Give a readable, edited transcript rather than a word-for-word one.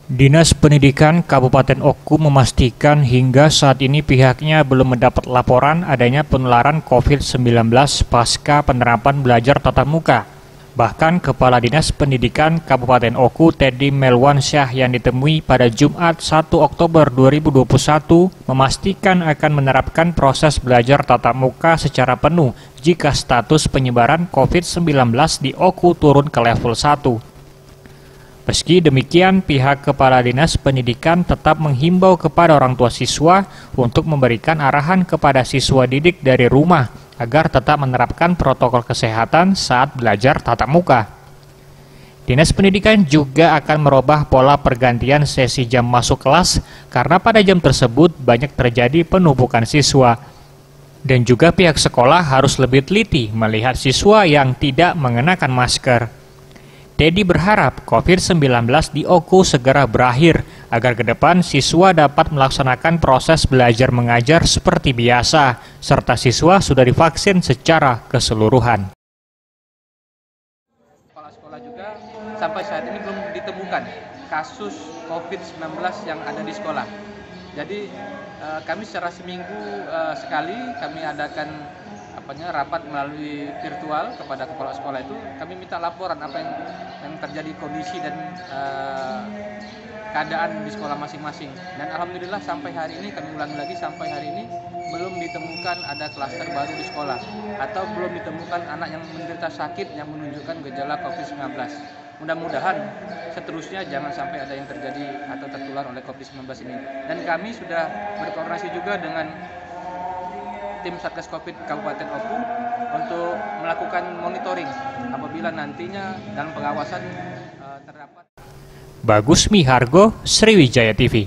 Dinas Pendidikan Kabupaten Oku memastikan hingga saat ini pihaknya belum mendapat laporan adanya penularan COVID-19 pasca penerapan belajar tatap muka. Bahkan Kepala Dinas Pendidikan Kabupaten Oku Teddy Melwansyah yang ditemui pada Jumat 1 Oktober 2021 memastikan akan menerapkan proses belajar tatap muka secara penuh jika status penyebaran COVID-19 di Oku turun ke level 1. Meski demikian, pihak Kepala Dinas Pendidikan tetap menghimbau kepada orang tua siswa untuk memberikan arahan kepada siswa didik dari rumah agar tetap menerapkan protokol kesehatan saat belajar tatap muka. Dinas Pendidikan juga akan merubah pola pergantian sesi jam masuk kelas karena pada jam tersebut banyak terjadi penumpukan siswa. Dan juga pihak sekolah harus lebih teliti melihat siswa yang tidak mengenakan masker. Teddy berharap COVID-19 di Oku segera berakhir agar ke depan siswa dapat melaksanakan proses belajar mengajar seperti biasa, serta siswa sudah divaksin secara keseluruhan. Sekolah-sekolah juga sampai saat ini belum ditemukan kasus COVID-19 yang ada di sekolah. Jadi kami secara seminggu sekali kami adakan rapat melalui virtual kepada kepala sekolah itu, kami minta laporan apa yang terjadi kondisi dan keadaan di sekolah masing-masing. Dan alhamdulillah sampai hari ini, kami ulangi lagi, sampai hari ini belum ditemukan ada klaster baru di sekolah atau belum ditemukan anak yang menderita sakit yang menunjukkan gejala COVID-19. Mudah-mudahan seterusnya jangan sampai ada yang terjadi atau tertular oleh COVID-19 ini. Dan kami sudah berkoordinasi juga dengan tim Satgas Covid Kabupaten Oku untuk melakukan monitoring apabila nantinya dalam pengawasan terdapat. Bagus Mihargo, Sriwijaya TV.